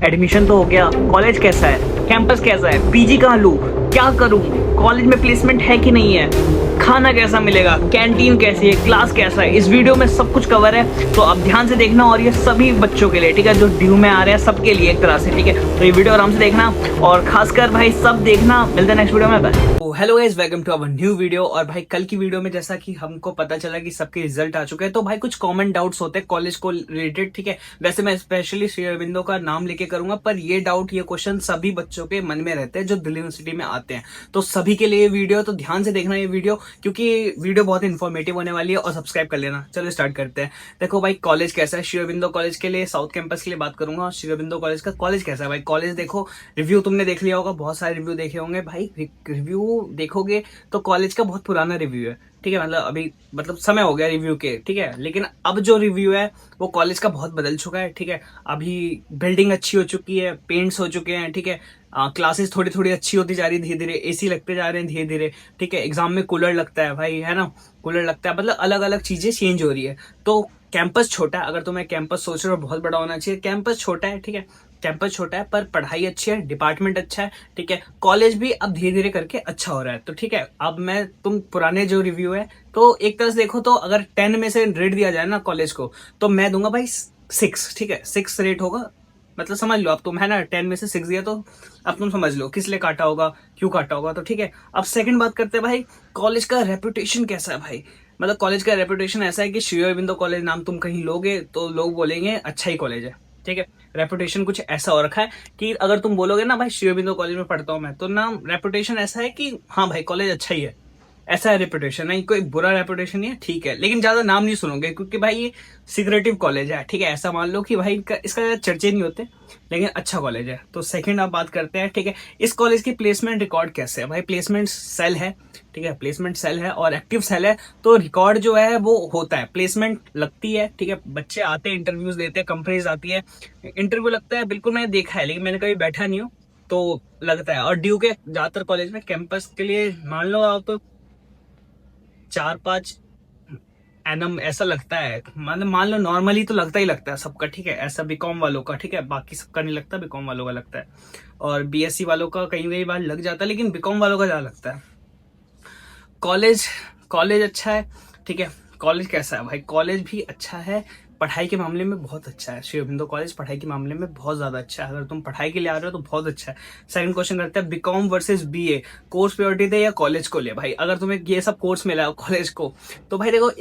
Admission तो हो गया, कॉलेज कैसा है, कैंपस कैसा है, पीजी कहाँ लूँ, क्या करूँ, कॉलेज में प्लेसमेंट है कि नहीं है, खाना कैसा मिलेगा, कैंटीन कैसी है, क्लास कैसा है, इस वीडियो में सब कुछ कवर है। तो अब ध्यान से देखना, और ये सभी बच्चों के लिए, ठीक है, जो ड्यू में आ रहे हैं सबके लिए एक तरह से, ठीक है। तो ये वीडियो आराम से देखना, और खासकर भाई सब देखना। मिलते हैं नेक्स्ट वीडियो में। तो hello guys, welcome to our new video. और भाई कल की वीडियो में जैसा कि हमको पता चला कि सबके रिजल्ट आ चुके हैं, तो भाई कुछ कॉमन डाउट्स होते हैं कॉलेज को रिलेटेड, ठीक है। वैसे मैं स्पेशली श्री अरविंदो का नाम लेके करूंगा, पर ये डाउट, ये क्वेश्चन सभी बच्चों के मन में रहते हैं जो दिल्ली यूनिवर्सिटी में आते हैं। तो सभी के लिए वीडियो, तो ध्यान से देखना ये वीडियो, क्योंकि वीडियो बहुत इन्फॉर्मेटिव होने वाली है। और सब्सक्राइब कर लेना। चलो स्टार्ट करते हैं। देखो भाई, कॉलेज कैसा है। श्री अरविंदो कॉलेज के लिए, साउथ कैंपस के लिए बात करूंगा। श्री अरविंदो कॉलेज का कॉलेज कैसा है भाई। कॉलेज देखो, रिव्यू तुमने देख लिया होगा, बहुत सारे रिव्यू देखे होंगे भाई। रिव्यू देखोगे तो कॉलेज का बहुत पुराना रिव्यू है, ठीक है। मतलब समय हो गया रिव्यू के, ठीक है। लेकिन अब जो रिव्यू है वो कॉलेज का बहुत बदल चुका है, ठीक है। अभी बिल्डिंग अच्छी हो चुकी है, पेंट्स हो चुके हैं, ठीक है। क्लासेस थोड़ी थोड़ी अच्छी होती जा रही है धीरे धीरे, एसी लगते जा रहे हैं धीरे धीरे, ठीक है। एग्जाम में कूलर लगता है भाई, है ना, कूलर लगता है। मतलब अलग अलग चीजें चेंज हो रही है। तो कैंपस छोटा है, अगर तुम्हें कैंपस सोच रहे हो बहुत बड़ा होना चाहिए, कैंपस छोटा है, ठीक है। कैंपस छोटा है पर पढ़ाई अच्छी है, डिपार्टमेंट अच्छा है, ठीक है। कॉलेज भी अब धीरे धीरे करके अच्छा हो रहा है, तो ठीक है। अब मैं तुम पुराने जो रिव्यू है, तो एक तरह से देखो तो अगर 10 में से रेट दिया जाए ना कॉलेज को, तो मैं दूंगा भाई 6, ठीक है। 6 रेट होगा, मतलब समझ लो अब तुम, है ना, 10 में से 6 दिया तो अब तुम समझ लो किस लिए काटा होगा, क्यों काटा होगा, तो ठीक है। अब सेकंड बात करते हैं भाई, कॉलेज का रेपुटेशन कैसा है भाई। मतलब कॉलेज का रेपुटेशन ऐसा है कि श्री अरविंदो कॉलेज नाम तुम कहीं लोगे तो लोग बोलेंगे अच्छा ही कॉलेज है, ठीक है। रेपुटेशन कुछ ऐसा हो रखा है कि अगर तुम बोलोगे ना भाई श्री अरविंदो कॉलेज में पढ़ता हूं मैं, तो ना रेपुटेशन ऐसा है कि हाँ भाई कॉलेज अच्छा ही है, ऐसा है रेपुटेशन। नहीं कोई बुरा रेपुटेशन नहीं है, ठीक है। लेकिन ज्यादा नाम नहीं सुनोगे, क्योंकि भाई ये सिक्रेटिव कॉलेज है, ठीक है। ऐसा मान लो कि भाई इसका चर्चे नहीं होते, लेकिन अच्छा कॉलेज है। तो सेकंड आप बात करते हैं, ठीक है। इस कॉलेज की प्लेसमेंट रिकॉर्ड कैसे है भाई। प्लेसमेंट सेल है, ठीक है। प्लेसमेंट सेल है और एक्टिव सेल है, तो रिकॉर्ड जो है वो होता है। प्लेसमेंट लगती है, ठीक है। बच्चे आते हैं, इंटरव्यूज देते हैं, कंपनीज आती है, इंटरव्यू लगता है। बिल्कुल मैंने देखा है, लेकिन मैंने कभी बैठा नहीं हूँ, तो लगता है। और ड्यू के ज्यादातर कॉलेज में कैंपस के लिए मान लो आप तो 4-5 एनम ऐसा लगता है। मतलब मान लो नॉर्मली तो लगता ही लगता है सबका, ठीक है। ऐसा बीकॉम वालों का, ठीक है, बाकी सबका नहीं लगता, बीकॉम वालों का लगता है। और बीएससी वालों का कई कई बार लग जाता है, लेकिन बीकॉम वालों का ज्यादा लगता है। कॉलेज कॉलेज अच्छा है, ठीक है। कॉलेज कैसा है भाई। कॉलेज भी अच्छा है, पढ़ाई के मामले में बहुत अच्छा है। श्री अरविंदो कॉलेज पढ़ाई के मामले में बहुत ज्यादा अच्छा है। अगर तुम पढ़ाई के लिए आ रहे हो तो बहुत अच्छा है। सेकंड क्वेश्चन करते हैं, BCom versus BA, course priority दे या कॉलेज को ले भाई। अगर तुम्हें ये सब कोर्स मिला है कॉलेज को, तो भाई देखो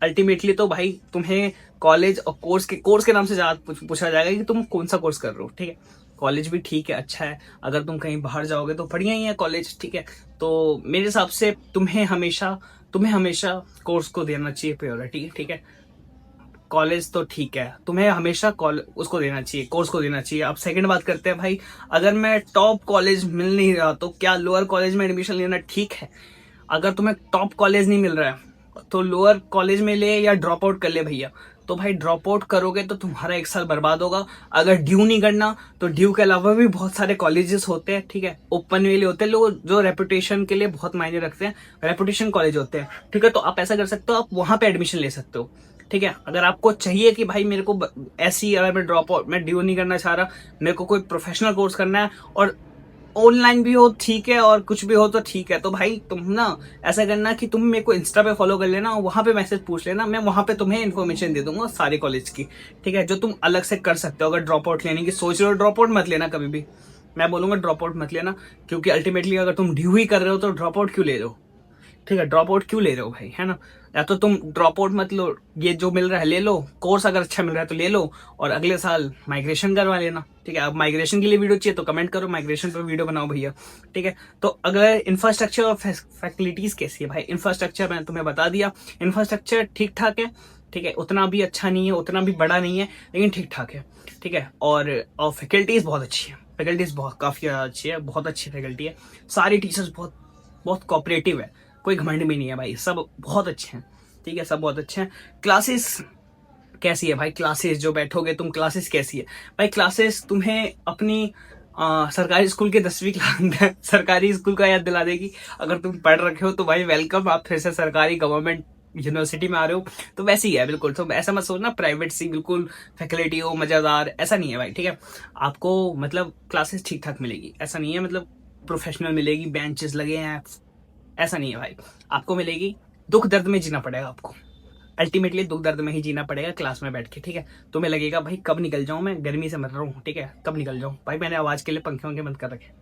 अल्टीमेटली तो भाई तुम्हें कॉलेज और कोर्स के नाम से ज्यादा पूछा जाएगा कि तुम कौन सा कोर्स कर रहे हो, ठीक है। कॉलेज भी ठीक है, अच्छा है। अगर तुम कहीं बाहर जाओगे तो बढ़िया ही है कॉलेज, ठीक है। तो मेरे हिसाब से तुम्हें हमेशा कोर्स को देना चाहिए प्रायोरिटी, ठीक है। कॉलेज तो ठीक है, तुम्हें हमेशा उसको देना चाहिए, कोर्स को देना चाहिए। अब सेकंड बात करते हैं भाई, अगर मैं टॉप कॉलेज मिल नहीं रहा तो क्या लोअर कॉलेज में एडमिशन लेना ठीक है। अगर तुम्हें टॉप कॉलेज नहीं मिल रहा है तो लोअर कॉलेज में ले या ड्रॉप आउट कर ले भैया। तो भाई ड्रॉप आउट करोगे तो तुम्हारा 1 साल बर्बाद होगा। अगर ड्यू नहीं करना तो ड्यू के अलावा भी बहुत सारे कॉलेजेस होते हैं, ठीक है। ओपन वाले होते हैं लोग जो रेपुटेशन के लिए बहुत मायने रखते हैं, रेपुटेशन कॉलेज होते हैं, ठीक है। तो आप ऐसा कर सकते हो, आप वहां पे एडमिशन ले सकते हो, ठीक है। अगर आपको चाहिए कि भाई मेरे को ऐसी, अगर मैं ड्रॉप आउट, मैं ड्यू नहीं करना चाह रहा, मेरे को कोई प्रोफेशनल कोर्स करना है और ऑनलाइन भी हो ठीक है और कुछ भी हो तो ठीक है, तो भाई तुम ना ऐसा करना कि तुम मेरे को इंस्टा पे फॉलो कर लेना, वहां पे मैसेज पूछ लेना, मैं वहां पे तुम्हें इन्फॉर्मेशन दे दूंगा सारे कॉलेज की, ठीक है, जो तुम अलग से कर सकते हो। अगर ड्रॉप आउट लेने की सोच रहे हो, ड्रॉप आउट मत लेना कभी भी। मैं बोलूंगा ड्रॉप आउट मत लेना, क्योंकि अल्टीमेटली अगर तुम ड्यू ही कर रहे हो तो ड्रॉप आउट क्यों ले रहे हो, ठीक है। ड्रॉप आउट क्यों ले रहे हो भाई, है ना। या तो तुम ड्रॉप आउट मत लो, ये जो मिल रहा है ले लो, कोर्स अगर अच्छा मिल रहा है तो ले लो, और अगले साल माइग्रेशन करवा लेना, ठीक है। अब माइग्रेशन के लिए वीडियो चाहिए तो कमेंट करो, माइग्रेशन पर वीडियो बनाओ भैया, ठीक है। तो अगर इंफ्रास्ट्रक्चर और फैसिलिटीज कैसी है भाई। इंफ्रास्ट्रक्चर मैंने तुम्हें बता दिया, इंफ्रास्ट्रक्चर ठीक ठाक है, ठीक है। उतना भी अच्छा नहीं है, उतना भी बड़ा नहीं है, लेकिन ठीक ठाक है, ठीक है। और फैकल्टीज बहुत अच्छी है, फैकल्टीज बहुत काफी अच्छी है, बहुत अच्छी फैकल्टी है। सारी टीचर्स बहुत बहुत कोऑपरेटिव है, कोई घमंड भी नहीं है भाई, सब बहुत अच्छे हैं, ठीक है, सब बहुत अच्छे हैं। क्लासेस कैसी है भाई। क्लासेस जो बैठोगे तुम, क्लासेस कैसी है भाई। क्लासेस तुम्हें अपनी सरकारी स्कूल के 10वीं क्लास सरकारी स्कूल का याद दिला देगी। अगर तुम पढ़ रखे हो तो भाई वेलकम, आप फिर से सरकारी गवर्नमेंट यूनिवर्सिटी में आ रहे हो तो वैसे ही है बिल्कुल। तो ऐसा मत सोचना प्राइवेट सी बिल्कुल फैसिलिटी हो मजेदार, ऐसा नहीं है भाई, ठीक है। आपको मतलब क्लासेस ठीक ठाक मिलेगी, ऐसा नहीं है मतलब प्रोफेशनल मिलेगी, बेंचेस लगे हैं, ऐसा नहीं है भाई। आपको मिलेगी, दुख दर्द में जीना पड़ेगा आपको, अल्टीमेटली दुख दर्द में ही जीना पड़ेगा क्लास में बैठ के, ठीक है। तुम्हें लगेगा भाई कब निकल जाऊं, मैं गर्मी से मर रहा हूँ, ठीक है, कब निकल जाऊं भाई। मैंने आवाज के लिए पंखे वंखे बंद कर रखे,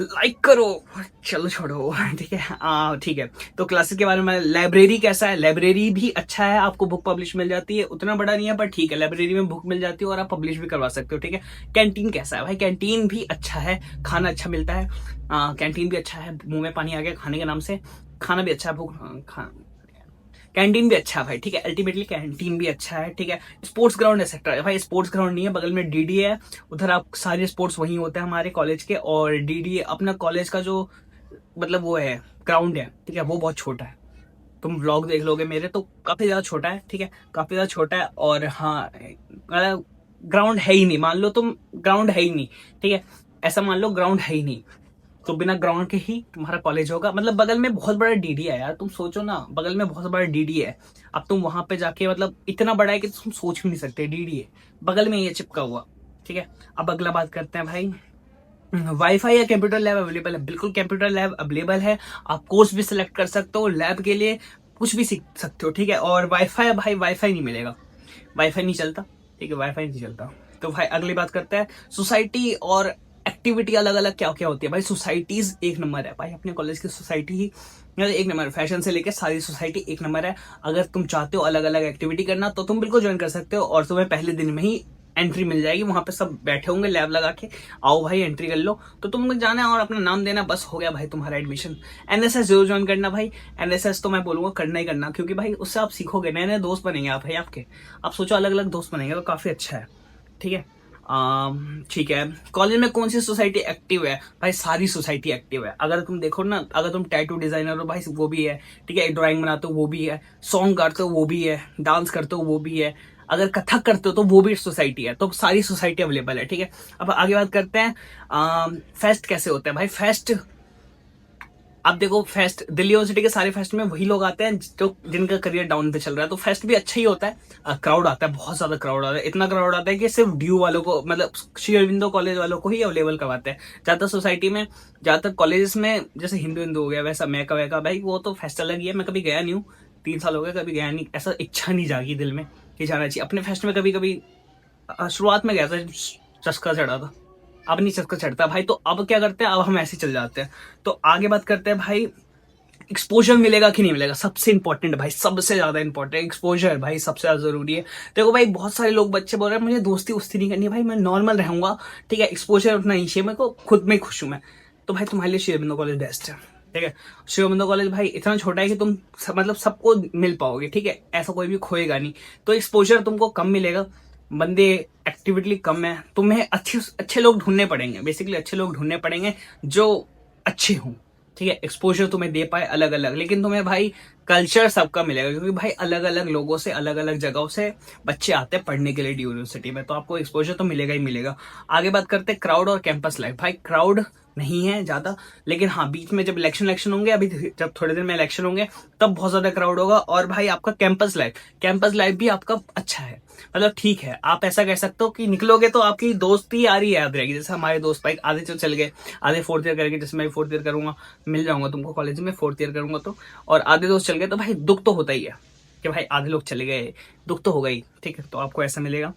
लाइक करो, चलो छोड़ो, ठीक है। ठीक है। तो क्लासेस के बारे में, लाइब्रेरी कैसा है, लाइब्रेरी भी अच्छा है, आपको बुक पब्लिश मिल जाती है, उतना बड़ा नहीं है पर ठीक है, लाइब्रेरी में बुक मिल जाती है और आप पब्लिश भी करवा सकते हो, ठीक है। कैंटीन कैसा है भाई, कैंटीन भी अच्छा है, खाना अच्छा मिलता है, कैंटीन भी अच्छा है, मुंह में पानी आ गया खाने के नाम से, खाना भी अच्छा है, कैंटीन भी अच्छा है भाई, ठीक है। अल्टीमेटली कैंटीन भी अच्छा है, ठीक है। स्पोर्ट्स ग्राउंड एक्सेट्रा है भाई, स्पोर्ट्स ग्राउंड नहीं है, बगल में डीडी है, उधर आप सारे स्पोर्ट्स वहीं होते हैं हमारे कॉलेज के। और डीडी अपना कॉलेज का जो मतलब वो है ग्राउंड है, ठीक है, वो बहुत छोटा है। तुम व्लॉग देख लोगे मेरे तो काफी ज्यादा छोटा है, ठीक है, काफी ज्यादा छोटा है। और हाँ मतलब ग्राउंड है ही नहीं, मान लो तुम ग्राउंड है ही नहीं, ठीक है, ऐसा मान लो ग्राउंड है ही नहीं, तो बिना ग्राउंड के ही तुम्हारा कॉलेज होगा। मतलब बगल में बहुत बड़ा डीडी है यार, तुम सोचो ना, बगल में बहुत बड़ा डीडी है। अब तुम वहां पे जाके मतलब इतना बड़ा है कि तुम सोच भी नहीं सकते, डीडी है बगल में, ये चिपका हुआ, ठीक है। अब अगला बात करते हैं भाई, वाईफाई या कंप्यूटर लैब अवेलेबल है, बिल्कुल कंप्यूटर लैब अवेलेबल है। आप कोर्स भी सिलेक्ट कर सकते हो, लैब के लिए कुछ भी सीख सकते हो, ठीक है। और वाईफाई भाई, वाईफाई नहीं मिलेगा, वाईफाई नहीं चलता, ठीक है, वाईफाई नहीं चलता। तो भाई अगली बात करते हैं, सोसाइटी और एक्टिविटी अलग अलग क्या क्या होती है भाई। सोसाइटीज एक नंबर है भाई, अपने कॉलेज की सोसाइटी ही मतलब एक नंबर, फैशन से लेकर सारी सोसाइटी एक नंबर है। अगर तुम चाहते हो अलग अलग एक्टिविटी करना तो तुम बिल्कुल ज्वाइन कर सकते हो, और तुम्हें पहले दिन में ही एंट्री मिल जाएगी, वहां पे सब बैठे होंगे लैब लगा के, आओ भाई एंट्री कर लो, तो तुम जाना है और अपना नाम देना, बस हो गया भाई तुम्हारा एडमिशन। एनएसएस जरूर ज्वाइन करना भाई, एनएसएस तो मैं बोलूंगा करना ही करना, क्योंकि भाई उससे आप सीखोगे, नए नए दोस्त बनेंगे आप भाई आपके, आप सोचो अलग अलग दोस्त बनेंगे तो काफी अच्छा है, ठीक है। ठीक है। कॉलेज में कौन सी सोसाइटी एक्टिव है भाई, सारी सोसाइटी एक्टिव है। अगर तुम देखो ना, अगर तुम टैटू डिजाइनर हो भाई वो भी है, ठीक है, ड्राइंग बनाते हो वो भी है, सॉन्ग गाते हो वो भी है, डांस करते हो वो भी है, अगर कथक करते हो तो वो भी सोसाइटी है, तो सारी सोसाइटी अवेलेबल है, ठीक है। अब आगे बात करते हैं, फेस्ट कैसे होते हैं भाई। फेस्ट अब देखो, फेस्ट दिल्ली यूनिवर्सिटी के सारे फेस्ट में वही लोग आते हैं जो जिनका करियर डाउन पे चल रहा है, तो फेस्ट भी अच्छा ही होता है। क्राउड आता है, बहुत ज्यादा क्राउड आता है, इतना क्राउड आता है कि सिर्फ ड्यू वालों को मतलब श्री अरविंदो कॉलेज वालों को ही अवेलेबल करवाते हैं। ज्यादातर सोसाइटी में, ज्यादातर कॉलेजेस में, जैसे हिंदू हिंदू हो गया, वैसा मैका वैका भाई वो तो फेस्ट अलग ही है, मैं कभी गया नहीं हूँ, 3 साल हो गए कभी गया नहीं, ऐसा इच्छा नहीं जागी दिल में कि जाना चाहिए अपने फेस्ट में। कभी कभी शुरुआत में गया था, चस्का चढ़ा था, अब नहीं चक्कर चढ़ता भाई, तो अब क्या करते हैं, अब हम ऐसे चल जाते हैं। तो आगे बात करते हैं भाई, एक्सपोजर मिलेगा कि नहीं मिलेगा, सबसे इंपॉर्टेंट भाई, सबसे ज्यादा इंपॉर्टेंट एक्सपोजर भाई, सबसे ज्यादा जरूरी है। देखो भाई बहुत सारे लोग बच्चे बोल रहे हैं मुझे दोस्ती उस्ती नहीं करनी भाई, मैं नॉर्मल रहूंगा, ठीक है, एक्सपोजर उतना नहीं चाहिए मेरे को, खुद में खुश हूं मैं, तो भाई तुम्हारे लिए श्री अरबिंदो कॉलेज बेस्ट है, ठीक है। श्री अरबिंदो कॉलेज भाई इतना छोटा है कि तुम मतलब सबको मिल पाओगे, ठीक है, ऐसा कोई भी खोएगा नहीं, तो एक्सपोजर तुमको कम मिलेगा, बंदे एक्टिविटी कम है, तुम्हें अच्छे अच्छे लोग ढूंढने पड़ेंगे, बेसिकली अच्छे लोग ढूंढने पड़ेंगे जो अच्छे हों, ठीक है। एक्सपोजर तुम्हें दे पाए अलग अलग, लेकिन तुम्हें भाई कल्चर सबका मिलेगा, क्योंकि भाई अलग अलग लोगों से, अलग अलग जगहों से बच्चे आते हैं पढ़ने के लिए यूनिवर्सिटी में, तो आपको एक्सपोजर तो मिलेगा ही मिलेगा। आगे बात करते हैं क्राउड और कैंपस लाइफ। भाई क्राउड नहीं है ज्यादा, लेकिन हाँ बीच में जब इलेक्शन होंगे, अभी जब थोड़े दिन में इलेक्शन होंगे तब बहुत ज्यादा क्राउड होगा। और भाई आपका कैंपस लाइफ भी आपका अच्छा है, मतलब ठीक है, आप ऐसा कह सकते हो कि निकलोगे तो आपकी दोस्ती यारी याद रहेगी, जैसे हमारे दोस्त भाई आधे तो चल गए, आधे फोर्थ ईयर करके, जैसे मैं फोर्थ ईयर करूंगा, मिल जाऊंगा तुमको कॉलेज में फोर्थ ईयर करूंगा तो, और आधे दोस्त चल गए, तो भाई दुख तो होता ही है कि भाई आधे लोग चले गए, दुख तो होगा ही, ठीक है, तो आपको ऐसा मिलेगा।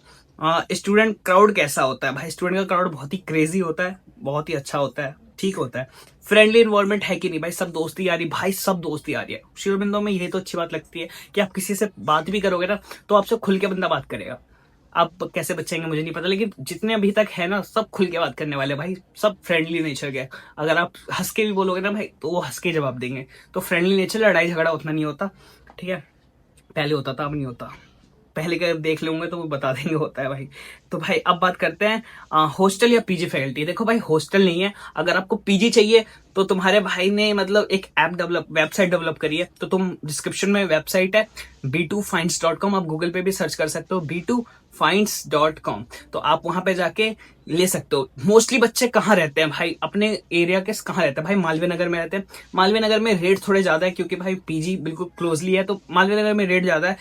स्टूडेंट क्राउड कैसा होता है भाई, स्टूडेंट का क्राउड बहुत ही क्रेजी होता है, बहुत ही अच्छा होता है, ठीक होता है। फ्रेंडली इन्वायरमेंट है कि नहीं भाई, सब दोस्ती यारी, भाई सब दोस्ती यारी है। श्री अरबिंदो में ये तो अच्छी बात लगती है कि आप किसी से बात भी करोगे ना तो आपसे खुल के बंदा बात करेगा। आप कैसे बचेंगे मुझे नहीं पता, लेकिन जितने अभी तक है ना सब खुल के बात करने वाले भाई, सब फ्रेंडली नेचर के। अगर आप हंस के भी बोलोगे ना भाई तो वो हंस के जवाब देंगे, तो फ्रेंडली नेचर, लड़ाई झगड़ा उतना नहीं होता, ठीक है, पहले होता था अब नहीं होता, पहले का देख लूंगा तो वो बता देंगे होता है भाई। तो भाई अब बात करते हैं हॉस्टल या पीजी फैकल्टी। देखो भाई हॉस्टल नहीं है, अगर आपको पीजी चाहिए तो तुम्हारे भाई ने मतलब एक वेबसाइट डेवलप करी है, तो तुम डिस्क्रिप्शन में वेबसाइट है b2finds.com, आप गूगल पे भी सर्च कर सकते हो b2finds.com, तो आप वहां पे जाके ले सकते हो। मोस्टली बच्चे कहाँ रहते हैं भाई, अपने एरिया के कहाँ रहते हैं भाई, मालवीय नगर में रहते हैं। मालवीय नगर में रेट थोड़े ज्यादा है क्योंकि भाई पीजी बिल्कुल क्लोजली है, तो मालवीय नगर में रेट ज्यादा है।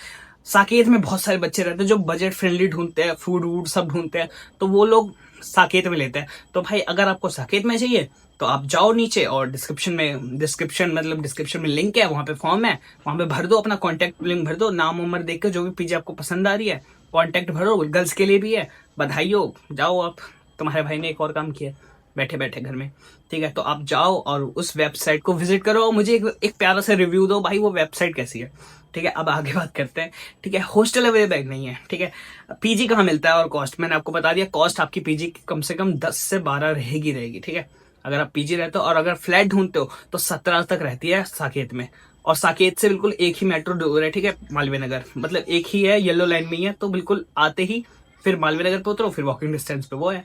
साकेत में बहुत सारे बच्चे रहते हैं जो बजट फ्रेंडली ढूंढते हैं, फूड वूड सब ढूंढते हैं, तो वो लोग साकेत में लेते हैं। तो भाई अगर आपको साकेत में चाहिए तो आप जाओ नीचे और डिस्क्रिप्शन में लिंक है, वहां पे फॉर्म है, वहां पे भर दो, अपना कॉन्टैक्ट लिंक भर दो, नाम उम्र देख के जो भी पीजी आपको पसंद आ रही है कॉन्टैक्ट भरो। गर्ल्स के लिए भी है, बधाई हो, जाओ आप। तुम्हारे भाई ने एक और काम किया बैठे बैठे घर में, ठीक है, तो आप जाओ और उस वेबसाइट को विजिट करो और मुझे एक प्यारा सा रिव्यू दो भाई वो वेबसाइट कैसी है, ठीक है। अब आगे बात करते हैं, ठीक है। हॉस्टल अवेलेबल नहीं है, ठीक है। पीजी कहाँ मिलता है और कॉस्ट मैंने आपको बता दिया, कॉस्ट आपकी पीजी की कम से कम 10 से 12 रहेगी, ठीक है, अगर आप पीजी रहते हो। और अगर फ्लैट ढूंढते हो तो 17 तक रहती है साकेत में, और साकेत से बिल्कुल एक ही मेट्रो दूर है, ठीक है, मालवीय नगर, मतलब एक ही है, येलो लाइन में ही है, तो बिल्कुल आते ही फिर मालवीय नगर पे उतरो, फिर वॉकिंग डिस्टेंस पे वो है।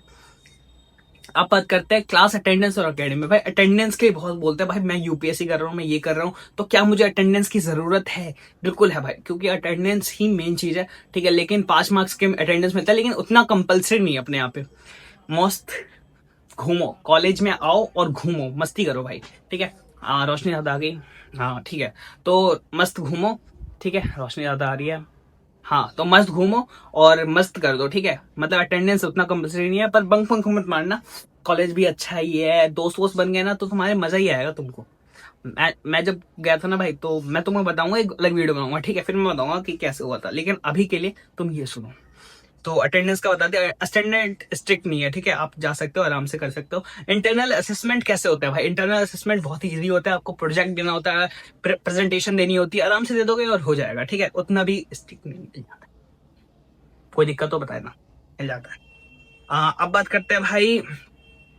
अब बात करते हैं क्लास अटेंडेंस और अकेडमी। भाई अटेंडेंस के लिए बहुत बोलते हैं भाई मैं यूपीएससी कर रहा हूँ, मैं ये कर रहा हूँ, तो क्या मुझे अटेंडेंस की जरूरत है? बिल्कुल है भाई, क्योंकि अटेंडेंस ही मेन चीज है, ठीक है। लेकिन 5 मार्क्स के अटेंडेंस मिलता है, लेकिन उतना कंपलसरी नहीं है अपने यहाँ पे। मस्त घूमो, कॉलेज में आओ और घूमो, मस्ती करो भाई, ठीक है। रोशनी ज्यादा आ गई, हाँ ठीक है, तो मस्त घूमो, ठीक है, रोशनी ज्यादा आ रही है, हाँ, तो मस्त घूमो और मस्त कर दो, ठीक है। मतलब अटेंडेंस उतना कंपल्सरी नहीं है, पर बंक बंक मत मारना, कॉलेज भी अच्छा ही है, दोस्त वोस्त बन गए ना तो तुम्हारे मजा ही आएगा तुमको। मैं जब गया था ना भाई, तो मैं तुम्हें बताऊंगा, एक अलग वीडियो बनाऊंगा, ठीक है, फिर मैं बताऊंगा कि कैसे हुआ था, लेकिन अभी के लिए तुम ये सुनो। तो अटेंडेंस का बता दिया, अटेंडेंट स्ट्रिक्ट नहीं है, ठीक है, आप जा सकते हो, आराम से कर सकते हो। इंटरनल असेसमेंट कैसे होता है भाई? इंटरनल असेसमेंट बहुत ही इजी होता है, आपको प्रोजेक्ट देना होता है, प्रेजेंटेशन देनी होती है, आराम से दे दोगे और हो जाएगा, ठीक है, उतना भी स्ट्रिक्ट नहीं मिल जाता। कोई दिक्कत हो बताए ना, मिल जाता है। अब बात करते हैं भाई,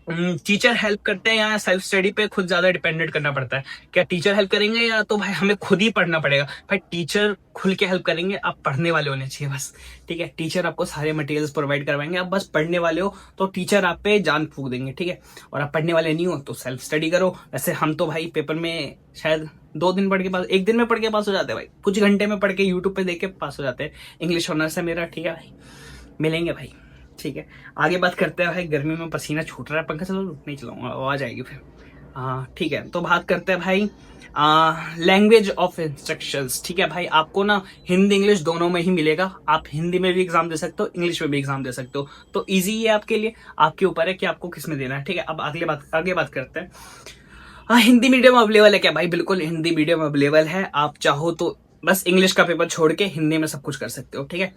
टीचर हेल्प करते हैं या सेल्फ स्टडी पे खुद ज्यादा डिपेंडेंट करना पड़ता है? क्या टीचर हेल्प करेंगे या तो भाई हमें खुद ही पढ़ना पड़ेगा? भाई टीचर खुल के हेल्प करेंगे, आप पढ़ने वाले होने चाहिए बस, ठीक है। टीचर आपको सारे मटेरियल्स प्रोवाइड करवाएंगे, आप बस पढ़ने वाले हो तो टीचर आप पे जान फूंक देंगे, ठीक है। और आप पढ़ने वाले नहीं हो तो सेल्फ स्टडी करो। वैसे हम तो भाई पेपर में शायद 2 दिन पढ़ के पास, 1 दिन में पढ़ के पास हो जाते हैं भाई, कुछ घंटे में पढ़ के यूट्यूब पे देख के पास हो जाते हैं। इंग्लिश ऑनर्स है मेरा, ठीक है भाई, मिलेंगे भाई, ठीक है। आगे बात करते हैं भाई, गर्मी में पसीना छूट रहा है, पंखा चलो नहीं चलाऊंगा, आवाज आएगी फिर, हाँ ठीक है। तो बात करते हैं भाई लैंग्वेज ऑफ इंस्ट्रक्शंस, ठीक है भाई, आपको ना हिंदी इंग्लिश दोनों में ही मिलेगा, आप हिंदी में भी एग्जाम दे सकते हो, इंग्लिश में भी एग्जाम दे सकते हो, तो इजी है आपके लिए, आपके ऊपर है कि आपको किस में देना है, ठीक है। अब आगे बात करते हैं, हाँ हिंदी मीडियम अवेलेबल है क्या भाई? बिल्कुल हिंदी मीडियम अवेलेबल है, आप चाहो तो बस इंग्लिश का पेपर छोड़ के हिंदी में सब कुछ कर सकते हो, ठीक है।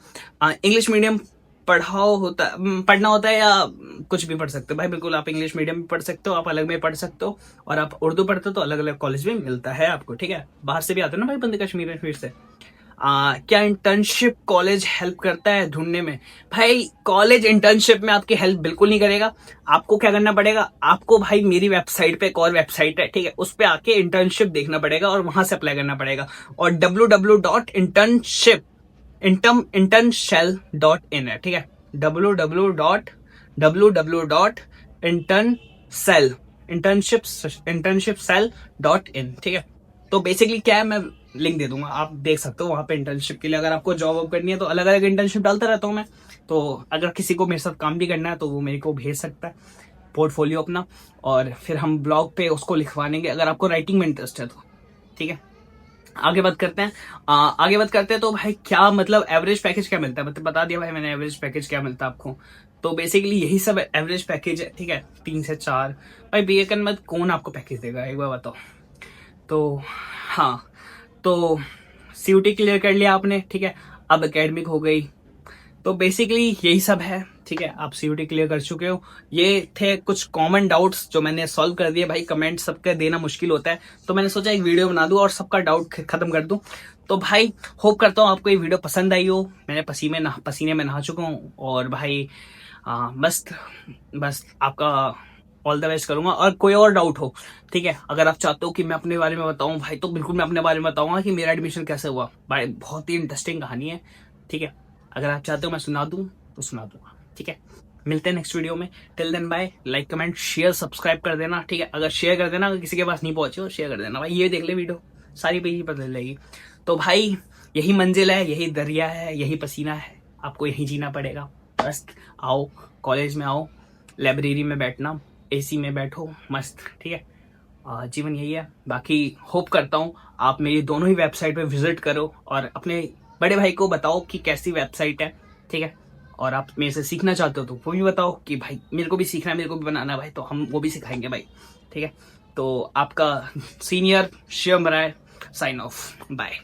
इंग्लिश मीडियम पढ़ना होता है या कुछ भी पढ़ सकते हो भाई, बिल्कुल आप इंग्लिश मीडियम में पढ़ सकते हो, आप अलग में पढ़ सकते हो, और आप उर्दू पढ़ते हो तो अलग अलग कॉलेज में मिलता है आपको, ठीक है। बाहर से भी आते हो ना भाई बंदे, कश्मीर से। क्या इंटर्नशिप कॉलेज हेल्प करता है ढूंढने में? भाई कॉलेज इंटर्नशिप में आपकी हेल्प बिल्कुल नहीं करेगा। आपको क्या करना पड़ेगा, आपको भाई मेरी वेबसाइट पे, एक और वेबसाइट है, ठीक है, उस पे आके इंटर्नशिप देखना पड़ेगा और वहां से अप्लाई करना पड़ेगा, और www.internshell.in है, ठीक है, www.internshell.in, ठीक है। तो बेसिकली क्या है, मैं लिंक दे दूंगा, आप देख सकते हो वहां पे इंटर्नशिप के लिए। अगर आपको जॉब वॉब करनी है तो अलग अलग इंटर्नशिप डालता रहता हूँ मैं, तो अगर किसी को मेरे साथ काम भी करना है तो वो मेरे को भेज सकता है पोर्टफोलियो अपना, और फिर हम ब्लॉग पे उसको लिखवाएंगे, अगर आपको राइटिंग में इंटरेस्ट है तो, ठीक है। आगे बात करते हैं, तो भाई क्या मतलब एवरेज पैकेज क्या मिलता है? मतलब बता दिया भाई मैंने एवरेज पैकेज क्या मिलता है आपको, तो बेसिकली यही सब एवरेज पैकेज है, ठीक है, 3 से 4। भाई बीए के मत कौन आपको पैकेज देगा एक बार बताओ तो। हाँ, तो सीयूटी क्लियर कर लिया आपने, ठीक है, अब एकेडमिक हो गई, तो बेसिकली यही सब है, ठीक है। आप सीयूटी क्लियर कर चुके हो, ये थे कुछ कॉमन डाउट्स जो मैंने सॉल्व कर दिए भाई। कमेंट सबके देना मुश्किल होता है, तो मैंने सोचा एक वीडियो बना दूं और सबका डाउट खत्म कर दूं। तो भाई होप करता हूँ आपको ये वीडियो पसंद आई हो। मैंने पसीने में नहा चुका हूँ, और भाई बस आपका ऑल द बेस्ट करूंगा। और कोई और डाउट हो, ठीक है, अगर आप चाहते हो कि मैं अपने बारे में बताऊं भाई, तो बिल्कुल मैं अपने बारे में बताऊंगा कि मेरा एडमिशन कैसे हुआ भाई, बहुत ही इंटरेस्टिंग कहानी है, ठीक है। अगर आप चाहते हो मैं सुना दूं तो सुना दूंगा, ठीक है। मिलते हैं नेक्स्ट वीडियो में। Till then bye. Like comment share subscribe कर देना, ठीक है। अगर शेयर कर देना, अगर किसी के पास नहीं पहुंचे हो शेयर कर देना भाई, ये देख ले वीडियो सारी पेज ही पर चल जाएगी। तो भाई यही मंजिल है, यही दरिया है, यही पसीना है, आपको यही जीना पड़ेगा। बस आओ, कॉलेज में आओ, लाइब्रेरी में बैठना, एसी में बैठो मस्त, ठीक है। जीवन यही है। बाकी होप करता हूँ आप मेरी दोनों ही वेबसाइट पे विजिट करो और अपने बड़े भाई को बताओ कि कैसी वेबसाइट है, ठीक है। और आप मेरे से सीखना चाहते हो तो वो भी बताओ कि भाई मेरे को भी सीखना है, मेरे को भी बनाना है भाई, तो हम वो भी सिखाएंगे भाई, ठीक है। तो आपका senior Shivam Rai sign off, bye.